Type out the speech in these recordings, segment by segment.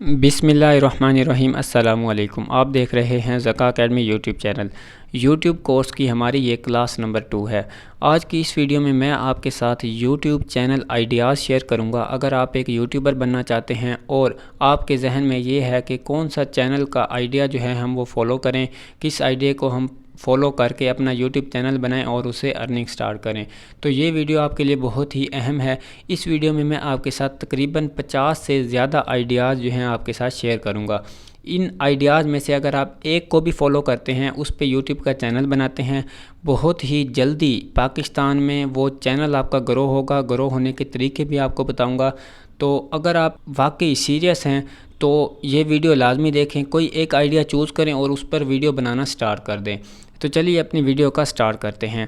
बिस्मिल्लाहिर्रहमानिर्रहीम। अस्सलामु अलैकुम। आप देख रहे हैं Zaka academy YouTube channel. YouTube course की हमारी ये क्लास नंबर 2 है। आज की इस वीडियो में मैं आपके साथ यूट्यूब चैनल आइडियाज़ शेयर करूंगा। अगर आप एक यूट्यूबर बनना चाहते हैं और आपके जहन में ये है कि कौन सा चैनल का आइडिया जो है हम वो फॉलो करें, किस आइडिया को हम फॉलो करके अपना यूट्यूब चैनल बनाएं और उसे अर्निंग स्टार्ट करें, तो ये वीडियो आपके लिए बहुत ही अहम है। इस वीडियो में मैं आपके साथ तकरीबन 50 से ज़्यादा आइडियाज़ जो हैं आपके साथ शेयर करूंगा। इन आइडियाज़ में से अगर आप एक को भी फॉलो करते हैं, उस पे यूट्यूब का चैनल बनाते हैं, बहुत ही जल्दी पाकिस्तान में वो चैनल आपका ग्रो होगा। ग्रो होने के तरीके भी आपको बताऊंगा। तो अगर आप वाकई सीरियस हैं तो ये वीडियो लाजमी देखें। कोई एक आइडिया चूज़ करें और उस पर वीडियो बनाना स्टार्ट कर दें। तो चलिए अपनी वीडियो का स्टार्ट करते हैं।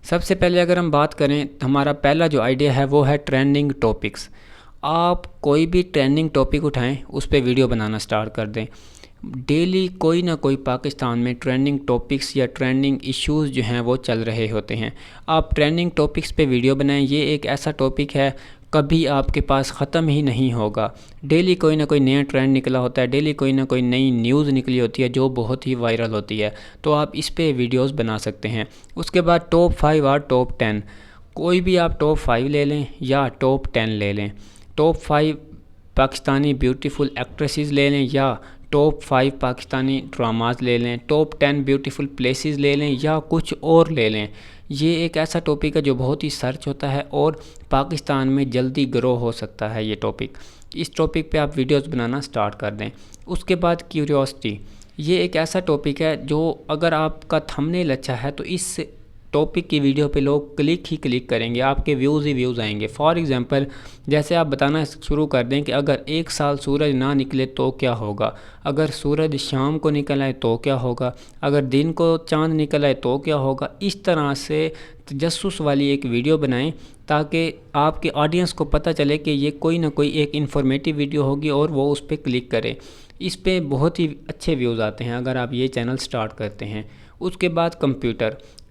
सबसे पहले अगर हम बात करें, हमारा पहला जो आइडिया है वो है ट्रेंडिंग टॉपिक्स। आप कोई भी ट्रेंडिंग टॉपिक उठाएं, उस पर वीडियो बनाना स्टार्ट कर दें। डेली कोई ना कोई पाकिस्तान में ट्रेंडिंग टॉपिक्स या ट्रेंडिंग इश्यूज़ जो हैं वो चल रहे होते हैं। आप ट्रेंडिंग टॉपिक्स पे वीडियो बनाएं। ये एक ऐसा टॉपिक है कभी आपके पास ख़त्म ही नहीं होगा। डेली कोई ना कोई नया ट्रेंड निकला होता है, डेली कोई ना कोई नई न्यूज़ निकली होती है जो बहुत ही वायरल होती है। तो आप इस पे वीडियोस बना सकते हैं। उसके बाद टॉप 5 और टॉप 10, कोई भी आप टॉप 5 ले लें या टॉप 10 ले लें। टॉप 5 पाकिस्तानी ब्यूटीफुल एक्ट्रेसेस ले लें या टॉप 5 पाकिस्तानी ड्रामाज ले लें, टॉप 10 ब्यूटीफुल प्लेसेस ले लें या कुछ और ले लें। ये एक ऐसा टॉपिक है जो बहुत ही सर्च होता है और पाकिस्तान में जल्दी ग्रो हो सकता है ये टॉपिक। इस टॉपिक पे आप वीडियोस बनाना स्टार्ट कर दें। उसके बाद क्यूरियोसिटी, ये एक ऐसा टॉपिक है जो अगर आपका थंबनेल अच्छा है तो इस टॉपिक की वीडियो पे लोग क्लिक ही क्लिक करेंगे, आपके व्यूज़ ही व्यूज़ आएंगे। फॉर एग्ज़ाम्पल, जैसे आप बताना शुरू कर दें कि अगर एक साल सूरज ना निकले तो क्या होगा, अगर सूरज शाम को निकल आए तो क्या होगा, अगर दिन को चांद निकल आए तो क्या होगा। इस तरह से तजस्सुस वाली एक वीडियो बनाएं ताकि आपके ऑडियंस को पता चले कि ये कोई ना कोई एक इन्फॉर्मेटिव वीडियो होगी और वो उस पर क्लिक करें। इस पे बहुत ही अच्छे व्यूज़ आते हैं अगर आप ये चैनल स्टार्ट करते हैं। उसके बाद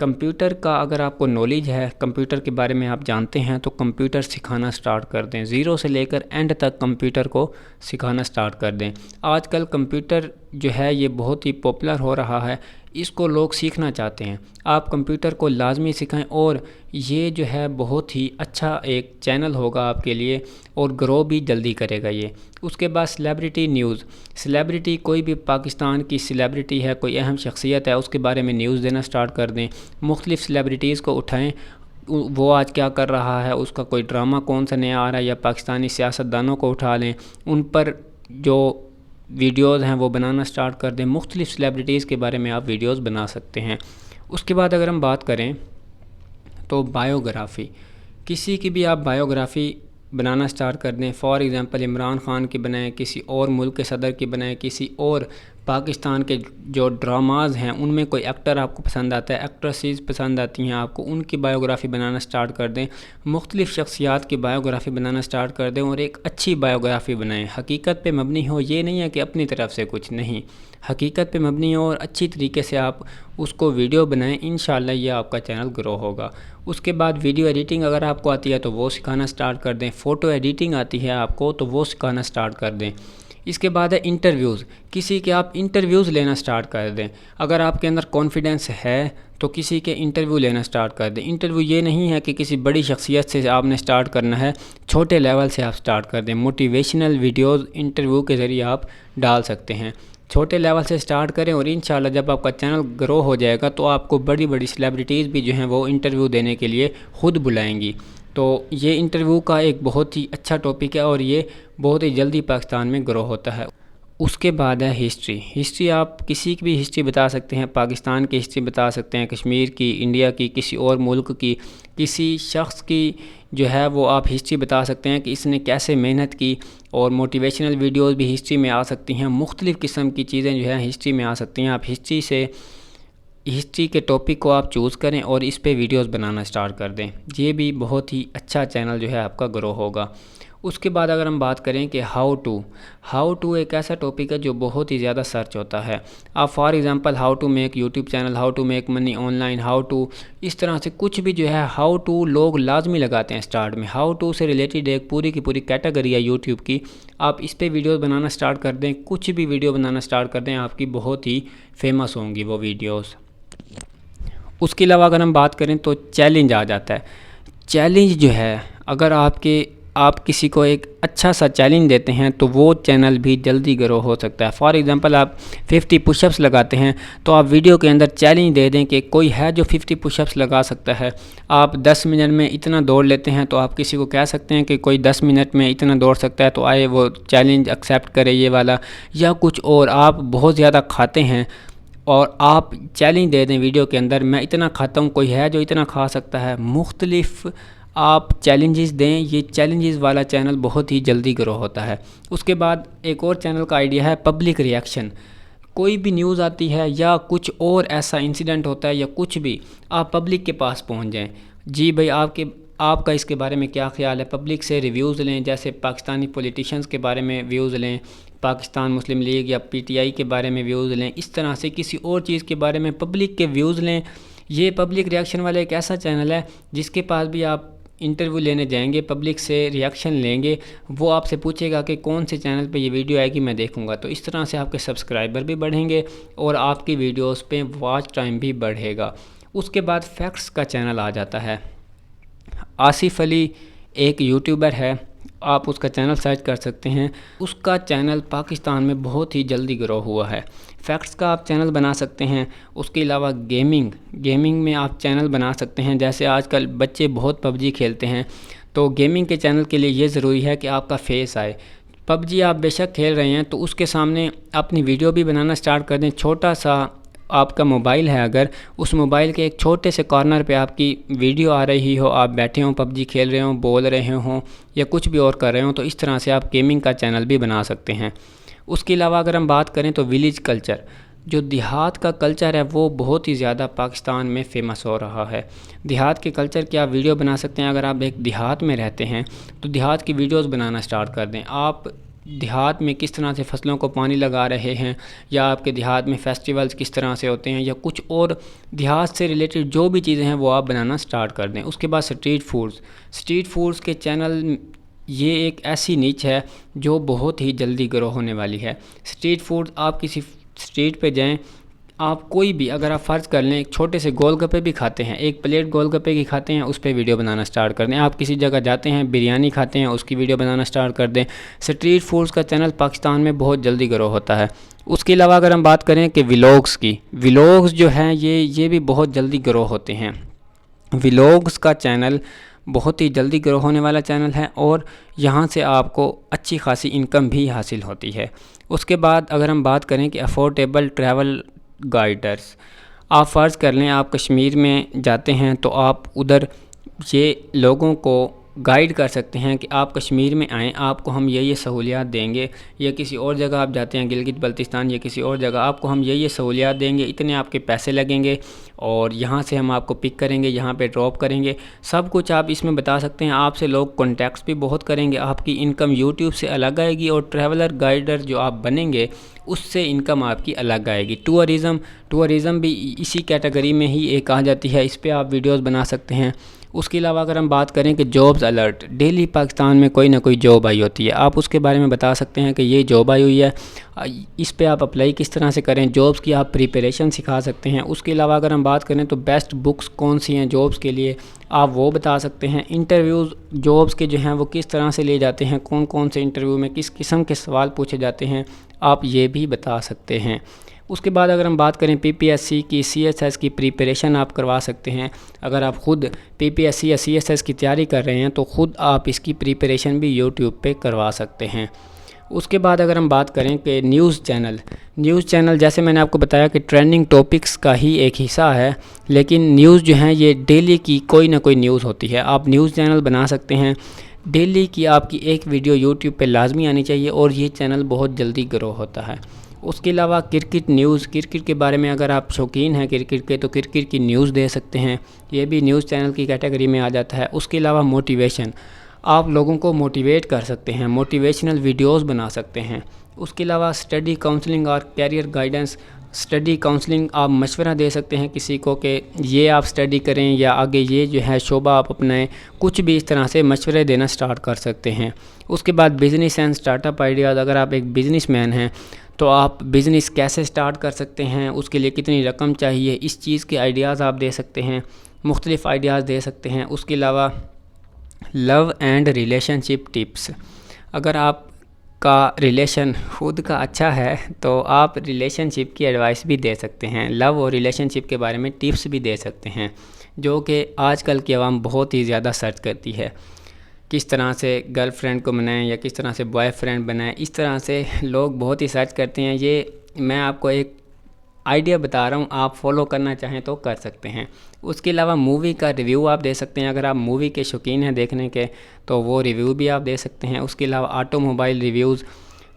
कंप्यूटर का अगर आपको नॉलेज है, कंप्यूटर के बारे में आप जानते हैं, तो कंप्यूटर सिखाना स्टार्ट कर दें। ज़ीरो से लेकर एंड तक कंप्यूटर को सिखाना स्टार्ट कर दें। आजकल कंप्यूटर जो है ये बहुत ही पॉपुलर हो रहा है, इसको लोग सीखना चाहते हैं। आप कंप्यूटर को लाजमी सिखाएं और ये जो है बहुत ही अच्छा एक चैनल होगा आपके लिए और ग्रो भी जल्दी करेगा ये। उसके बाद सेलिब्रिटी न्यूज़, सेलिब्रिटी कोई भी पाकिस्तान की सेलिब्रिटी है, कोई अहम शख्सियत है, उसके बारे में न्यूज़ देना स्टार्ट कर दें। मुख्तलिफ़ सेलिब्रिटीज़ को उठाएं, वो आज क्या कर रहा है, उसका कोई ड्रामा कौन सा नया आ रहा है, या पाकिस्तानी सियासतदानों को उठा लें, उन पर जो वीडियोज़ हैं वो बनाना स्टार्ट कर दें। मुख्तलिफ़ सेलिब्रिटीज़ के बारे में आप वीडियोज़ बना सकते हैं। उसके बाद अगर हम बात करें तो बायोग्राफ़ी, किसी की भी आप बायोग्राफ़ी बनाना स्टार्ट कर दें। फॉर एग्ज़ाम्पल, इमरान ख़ान की बनाएं, किसी और मुल्क के सदर की बनाएं, किसी और पाकिस्तान के जो ड्रामाज़ हैं उनमें कोई एक्टर आपको पसंद आता है, एक्ट्रेसेस पसंद आती हैं आपको, उनकी बायोग्राफ़ी बनाना स्टार्ट कर दें। मुख्तलिफ़ शख्सियात की बायोग्राफ़ी बनाना स्टार्ट कर दें और एक अच्छी बायोग्राफ़ी बनाएं, हकीकत पे मबनी हो। ये नहीं है कि अपनी तरफ से कुछ नहीं, हकीकत पे मबनी हो और अच्छी तरीके से आप उसको वीडियो बनाएं। इंशाल्लाह ये आपका चैनल ग्रो होगा। उसके बाद वीडियो एडिटिंग अगर आपको आती है तो वो सिखाना स्टार्ट कर दें। फ़ोटो एडिटिंग आती है आपको तो वो सिखाना स्टार्ट कर दें। इसके बाद है इंटरव्यूज़, किसी के आप इंटरव्यूज़ लेना स्टार्ट कर दें। अगर आपके अंदर कॉन्फिडेंस है तो किसी के इंटरव्यू लेना स्टार्ट कर दें। इंटरव्यू ये नहीं है कि किसी बड़ी शख्सियत से आपने स्टार्ट करना है, छोटे लेवल से आप स्टार्ट कर दें। मोटिवेशनल वीडियोज़ इंटरव्यू के ज़रिए आप डाल सकते हैं। छोटे लेवल से स्टार्ट करें और इंशाल्लाह जब आपका चैनल ग्रो हो जाएगा तो आपको बड़ी बड़ी सेलिब्रिटीज़ भी जो हैं वो इंटरव्यू देने के लिए ख़ुद बुलाएंगी। तो ये इंटरव्यू का एक बहुत ही अच्छा टॉपिक है और ये बहुत ही जल्दी पाकिस्तान में ग्रो होता है। उसके बाद है हिस्ट्री, आप किसी की भी हिस्ट्री बता सकते हैं, पाकिस्तान की हिस्ट्री बता सकते हैं, कश्मीर की, इंडिया की, किसी और मुल्क की, किसी शख्स की जो है वो आप हिस्ट्री बता सकते हैं कि इसने कैसे मेहनत की। और मोटिवेशनल वीडियोस भी हिस्ट्री में आ सकती हैं। मुख्तलिफ़ किस्म की चीज़ें जो है हिस्ट्री में आ सकती हैं। आप हिस्ट्री के टॉपिक को आप चूज़ करें और इस पे वीडियोस बनाना स्टार्ट कर दें। ये भी बहुत ही अच्छा चैनल जो है आपका ग्रो होगा। उसके बाद अगर हम बात करें कि हाउ टू एक ऐसा टॉपिक है जो बहुत ही ज़्यादा सर्च होता है। आप for example how to make YouTube channel, how to make money online, how to, इस तरह से कुछ भी जो है हाउ टू लोग लाजमी लगाते हैं स्टार्ट में। हाउ टू से रिलेटेड एक पूरी की पूरी कैटेगरी है यूट्यूब की। आप इस पर वीडियो बनाना स्टार्ट कर दें, कुछ भी वीडियो बनाना स्टार्ट कर दें, आपकी बहुत ही फेमस होंगी वो वीडियोज़। उसके अलावा अगर हम बात करें तो चैलेंज आ जाता है। चैलेंज जो है, अगर आप किसी को एक अच्छा सा चैलेंज देते हैं तो वो चैनल भी जल्दी ग्रो हो सकता है। फॉर एग्जांपल आप 50 पुशअप्स लगाते हैं, तो आप वीडियो के अंदर चैलेंज दे दें कि कोई है जो 50 पुशअप्स लगा सकता है। आप 10 मिनट में इतना दौड़ लेते हैं, तो आप किसी को कह सकते हैं कि कोई 10 मिनट में इतना दौड़ सकता है, तो आए वो चैलेंज एक्सेप्ट करे ये वाला। या कुछ और, आप बहुत ज़्यादा खाते हैं और आप चैलेंज दे दें वीडियो के अंदर, मैं इतना खाता हूँ, कोई है जो इतना खा सकता है। मुख्तलिफ आप चैलेंजेस दें, ये चैलेंजेस वाला चैनल बहुत ही जल्दी ग्रो होता है। उसके बाद एक और चैनल का आइडिया है पब्लिक रिएक्शन। कोई भी न्यूज़ आती है या कुछ और ऐसा इंसिडेंट होता है या कुछ भी, आप पब्लिक के पास पहुंच जाएं। जी भाई, आपका इसके बारे में क्या ख्याल है। पब्लिक से रिव्यूज़ लें, जैसे पाकिस्तानी पॉलिटिशियंस के बारे में व्यूज़ लें, पाकिस्तान मुस्लिम लीग या पीटीआई के बारे में व्यूज़ लें। इस तरह से किसी और चीज़ के बारे में पब्लिक के व्यूज़ लें। ये पब्लिक रिएक्शन वाला एक ऐसा चैनल है जिसके पास भी आप इंटरव्यू लेने जाएंगे, पब्लिक से रिएक्शन लेंगे, वो आपसे पूछेगा कि कौन से चैनल पे ये वीडियो आएगी, मैं देखूंगा। तो इस तरह से आपके सब्सक्राइबर भी बढ़ेंगे और आपकी वीडियोस पे वॉच टाइम भी बढ़ेगा। उसके बाद फैक्ट्स का चैनल आ जाता है। आसिफ अली एक यूट्यूबर है, आप उसका चैनल सर्च कर सकते हैं। उसका चैनल पाकिस्तान में बहुत ही जल्दी ग्रो हुआ है। फैक्ट्स का आप चैनल बना सकते हैं। उसके अलावा गेमिंग में आप चैनल बना सकते हैं। जैसे आजकल बच्चे बहुत पबजी खेलते हैं, तो गेमिंग के चैनल के लिए ये ज़रूरी है कि आपका फेस आए। पबजी आप बेशक खेल रहे हैं तो उसके सामने अपनी वीडियो भी बनाना स्टार्ट कर दें। छोटा सा आपका मोबाइल है, अगर उस मोबाइल के एक छोटे से कॉर्नर पे आपकी वीडियो आ रही हो, आप बैठे हों, पबजी खेल रहे हों, बोल रहे हों या कुछ भी और कर रहे हों, तो इस तरह से आप गेमिंग का चैनल भी बना सकते हैं। उसके अलावा अगर हम बात करें तो विलेज कल्चर, जो देहात का कल्चर है वो बहुत ही ज़्यादा पाकिस्तान में फ़ेमस हो रहा है। देहात के कल्चर की आप वीडियो बना सकते हैं। अगर आप एक देहात में रहते हैं तो देहात की वीडियोस बनाना स्टार्ट कर दें। आप देहात में किस तरह से फसलों को पानी लगा रहे हैं, या आपके देहात में फेस्टिवल्स किस तरह से होते हैं, या कुछ और देहात से रिलेटेड जो भी चीज़ें हैं वो आप बनाना स्टार्ट कर दें। उसके बाद स्ट्रीट फूड्स के चैनल, ये एक ऐसी नीच है जो बहुत ही जल्दी ग्रो होने वाली है। स्ट्रीट फूड, आप किसी स्ट्रीट पे जाएं, आप कोई भी, अगर आप फ़र्ज़ कर लें एक छोटे से गोलगप्पे भी खाते हैं, एक प्लेट गोलगप्पे की खाते हैं, उस पर वीडियो बनाना स्टार्ट कर दें। आप किसी जगह जाते हैं, बिरयानी खाते हैं, उसकी वीडियो बनाना स्टार्ट कर दें। स्ट्रीट फूड्स का चैनल पाकिस्तान में बहुत जल्दी ग्रो होता है। उसके अलावा अगर हम बात करें कि व्लॉग्स जो हैं ये भी बहुत जल्दी ग्रो होते हैं। व्लॉग्स का चैनल बहुत ही जल्दी ग्रो होने वाला चैनल है और यहाँ से आपको अच्छी खासी इनकम भी हासिल होती है। उसके बाद अगर हम बात करें कि अफोर्डेबल ट्रैवल गाइडर्स, आप फ़र्ज़ कर लें आप कश्मीर में जाते हैं तो आप उधर ये लोगों को गाइड कर सकते हैं कि आप कश्मीर में आएँ, आपको हम ये सहूलियात देंगे। या किसी और जगह आप जाते हैं, गिलगित बल्तिस्तान या किसी और जगह, आपको हम ये सहूलियात देंगे, इतने आपके पैसे लगेंगे और यहाँ से हम आपको पिक करेंगे, यहाँ पे ड्रॉप करेंगे। सब कुछ आप इसमें बता सकते हैं। आपसे लोग कॉन्टैक्ट्स भी बहुत करेंगे, आपकी इनकम यूट्यूब से अलग आएगी और ट्रैवलर गाइडर जो आप बनेंगे उससे इनकम आपकी अलग आएगी। टूरिज़म भी इसी कैटेगरी में ही एक आ जाती है, इस पर आप वीडियोज़ बना सकते हैं। उसके अलावा अगर हम बात करें कि जॉब्स अलर्ट, डेली पाकिस्तान में कोई ना कोई जॉब आई होती है, आप उसके बारे में बता सकते हैं कि ये जॉब आई हुई है, इस पे आप अप्लाई किस तरह से करें, जॉब्स की आप प्रिपरेशन सिखा सकते हैं। उसके अलावा अगर हम बात करें तो बेस्ट बुक्स कौन सी हैं जॉब्स के लिए, आप वो बता सकते हैं। इंटरव्यूज़ जॉब्स के जो हैं वो किस तरह से लिए जाते हैं, कौन कौन से इंटरव्यू में किस किस्म के सवाल पूछे जाते हैं, आप ये भी बता सकते हैं। उसके बाद अगर हम बात करें पीपीएससी की, सीएसएस की प्रिपरेशन आप करवा सकते हैं। अगर आप ख़ुद पीपीएससी या सीएसएस की तैयारी कर रहे हैं तो ख़ुद आप इसकी प्रिपरेशन भी यूट्यूब पे करवा सकते हैं। उसके बाद अगर हम बात करें कि न्यूज़ चैनल जैसे मैंने आपको बताया कि ट्रेंडिंग टॉपिक्स का ही एक हिस्सा है, लेकिन न्यूज़ जो हैं ये डेली की कोई ना कोई न्यूज़ होती है। आप न्यूज़ चैनल बना सकते हैं। डेली की आपकी एक वीडियो यूट्यूब पे लाजमी आनी चाहिए और ये चैनल बहुत जल्दी ग्रो होता है। उसके अलावा क्रिकेट के बारे में अगर आप शौकीन हैं क्रिकेट के तो क्रिकेट की न्यूज़ दे सकते हैं, ये भी न्यूज़ चैनल की कैटेगरी में आ जाता है। उसके अलावा मोटिवेशन, आप लोगों को मोटिवेट कर सकते हैं, मोटिवेशनल वीडियोस बना सकते हैं। उसके अलावा स्टडी काउंसलिंग और कैरियर गाइडेंस। स्टडी काउंसलिंग आप मशवरा दे सकते हैं किसी को कि ये आप स्टडी करें या आगे ये जो है शोबा आप अपनाएं, कुछ भी इस तरह से मशवरे देना स्टार्ट कर सकते हैं। उसके बाद बिज़नेस एंड स्टार्टअप आइडियाज़। अगर आप एक बिज़नेसमैन हैं तो आप बिज़नेस कैसे स्टार्ट कर सकते हैं, उसके लिए कितनी रकम चाहिए, इस चीज़ के आइडियाज़ आप दे सकते हैं, मुख्तलिफ़ आइडियाज़ दे सकते हैं। उसके अलावा लव एंड रिलेशनशिप टिप्स। अगर आपका रिलेशन खुद का अच्छा है तो आप रिलेशनशिप की एडवाइस भी दे सकते हैं, लव और रिलेशनशिप के बारे में टिप्स भी दे सकते हैं, जो कि आजकल की आवाम बहुत ही ज़्यादा सर्च करती है। किस तरह से गर्लफ्रेंड को बनाएं या किस तरह से बॉयफ्रेंड बनाएं, इस तरह से लोग बहुत ही सर्च करते हैं। ये मैं आपको एक आइडिया बता रहा हूँ, आप फॉलो करना चाहें तो कर सकते हैं। उसके अलावा मूवी का रिव्यू आप दे सकते हैं। अगर आप मूवी के शौकीन हैं देखने के तो वो रिव्यू भी आप दे सकते हैं। उसके अलावा ऑटोमोबाइल रिव्यूज़,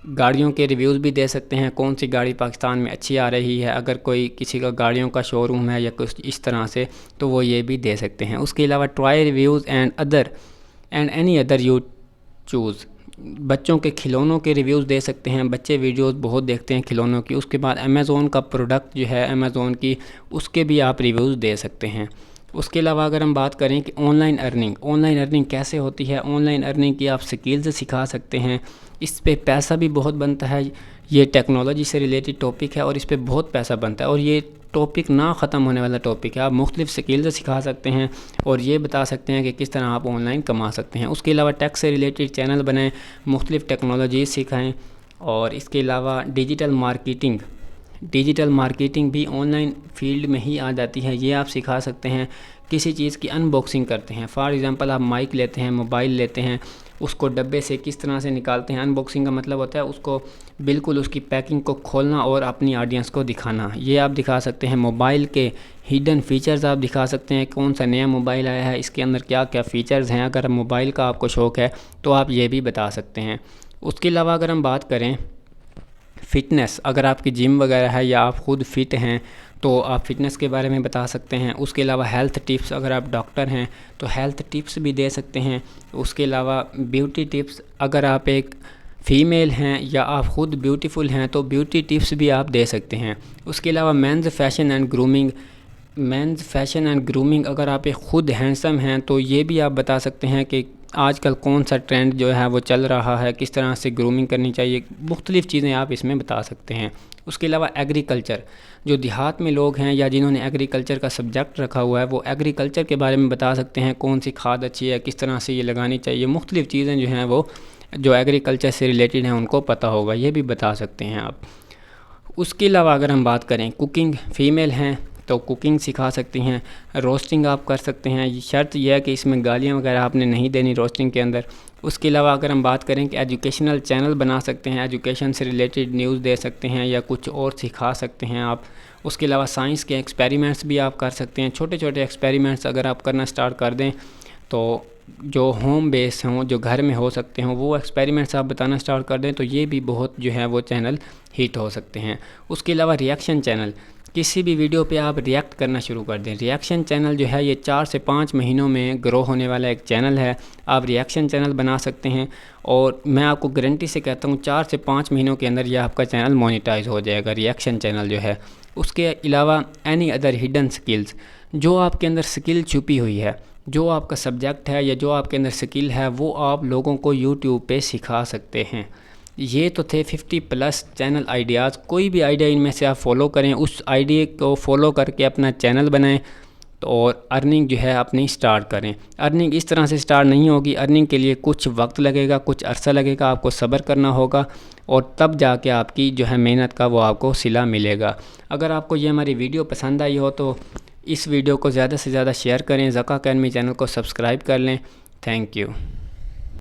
गाड़ियों के रिव्यूज़ भी दे सकते हैं, कौन सी गाड़ी पाकिस्तान में अच्छी आ रही है, अगर कोई किसी का गाड़ियों का शोरूम है या कुछ इस तरह से, तो वो ये भी दे सकते हैं। उसके अलावा toy reviews and any other you choose. बच्चों के खिलौनों के रिव्यूज़ दे सकते हैं, बच्चे वीडियोस बहुत देखते हैं खिलौनों की। उसके बाद अमेज़ोन का प्रोडक्ट जो है अमेज़ोन की, उसके भी आप रिव्यूज़ दे सकते हैं। उसके अलावा अगर हम बात करें कि ऑनलाइन अर्निंग कैसे होती है, ऑनलाइन अर्निंग की आप स्किल्स सिखा सकते हैं, इस पे पैसा भी बहुत बनता है। ये टेक्नोलॉजी से रिलेटेड टॉपिक है और इस पे बहुत पैसा बनता है और ये टॉपिक ना ख़त्म होने वाला टॉपिक है। आप मुख्तलिफ़ स्किल्स सिखा सकते हैं और ये बता सकते हैं कि किस तरह आप ऑनलाइन कमा सकते हैं। उसके अलावा टेक से रिलेटेड चैनल बनाएं, मुख्तलिफ़ टेक्नोलॉजीज़ सिखाएं। और इसके अलावा डिजिटल मार्केटिंग भी ऑनलाइन फील्ड में ही आ जाती है, ये आप सिखा सकते हैं। किसी चीज़ की अनबॉक्सिंग करते हैं, फॉर एग्ज़ाम्पल आप माइक लेते हैं, मोबाइल लेते हैं, उसको डब्बे से किस तरह से निकालते हैं। अनबॉक्सिंग का मतलब होता है उसको बिल्कुल उसकी पैकिंग को खोलना और अपनी ऑडियंस को दिखाना, ये आप दिखा सकते हैं। मोबाइल के हिडन फीचर्स आप दिखा सकते हैं, कौन सा नया मोबाइल आया है, इसके अंदर क्या क्या फ़ीचर्स हैं। अगर मोबाइल का आपको शौक़ है तो आप ये भी बता सकते हैं। उसके अलावा अगर हम बात करें फ़िटनेस, अगर आपकी जिम वगैरह है या आप ख़ुद फ़िट हैं तो आप फ़िटनेस के बारे में बता सकते हैं। उसके अलावा हेल्थ टिप्स, अगर आप डॉक्टर हैं तो हेल्थ टिप्स भी दे सकते हैं। उसके अलावा ब्यूटी टिप्स, अगर आप एक फ़ीमेल हैं या आप ख़ुद ब्यूटीफुल हैं तो ब्यूटी टिप्स भी आप दे सकते हैं। उसके अलावा मेंस फैशन एंड ग्रूमिंग, अगर आप एक ख़ुद हैंडसम हैं तो ये भी आप बता सकते हैं कि आजकल कौन सा ट्रेंड जो है वो चल रहा है, किस तरह से ग्रूमिंग करनी चाहिए, मुख्तलिफ़ चीज़ें आप इसमें बता सकते हैं। उसके अलावा एग्रीकल्चर, जो देहात में लोग हैं या जिन्होंने एग्रीकल्चर का सब्जेक्ट रखा हुआ है वो एग्रीकल्चर के बारे में बता सकते हैं, कौन सी खाद अच्छी है, किस तरह से ये लगानी चाहिए। मुख्तलिफ़ चीज़ें जो हैं वो जो एग्रीकल्चर से रिलेटेड हैं उनको पता होगा, ये भी बता सकते हैं आप। उसके अलावा अगर हम बात करें कुकिंग, फ़ीमेल हैं तो कुकिंग सिखा सकती हैं। रोस्टिंग आप कर सकते हैं, शर्त यह है कि इसमें गालियाँ वगैरह आपने नहीं देनी रोस्टिंग के अंदर। उसके अलावा अगर हम बात करें कि एजुकेशनल चैनल बना सकते हैं, एजुकेशन से रिलेटेड न्यूज़ दे सकते हैं या कुछ और सिखा सकते हैं आप। उसके अलावा साइंस के एक्सपेरिमेंट्स भी आप कर सकते हैं। छोटे छोटे एक्सपेरिमेंट्स अगर आप करना स्टार्ट कर दें तो जो होम बेस हों, जो घर में हो सकते हों, वो एक्सपेरिमेंट्स आप बताना स्टार्ट कर दें तो ये भी बहुत जो है वो चैनल हिट हो सकते हैं। उसके अलावा रिएक्शन चैनल, किसी भी वीडियो पे आप रिएक्ट करना शुरू कर दें। रिएक्शन चैनल जो है ये 4 से 5 महीनों में ग्रो होने वाला एक चैनल है। आप रिएक्शन चैनल बना सकते हैं और मैं आपको गारंटी से कहता हूँ 4 से 5 महीनों के अंदर यह आपका चैनल मोनेटाइज हो जाएगा, रिएक्शन चैनल जो है। उसके अलावा एनी अदर हिडन स्किल्स, जो आपके अंदर स्किल छुपी हुई है, जो आपका सब्जेक्ट है या जो आपके अंदर स्किल है वो आप लोगों को यूट्यूब पे सिखा सकते हैं। ये तो थे 50+ चैनल आइडियाज़। कोई भी आइडिया इनमें से आप फॉलो करें, उस आइडिया को फॉलो करके अपना चैनल बनाएं तो और अर्निंग जो है अपनी स्टार्ट करें। अर्निंग इस तरह से स्टार्ट नहीं होगी, अर्निंग के लिए कुछ वक्त लगेगा, कुछ अरसा लगेगा, आपको सब्र करना होगा और तब जाके आपकी जो है मेहनत का वो आपको सिला मिलेगा। अगर आपको ये हमारी वीडियो पसंद आई हो तो इस वीडियो को ज़्यादा से ज़्यादा शेयर करें, ज़का अकेडमी चैनल को सब्सक्राइब कर लें। Thank you.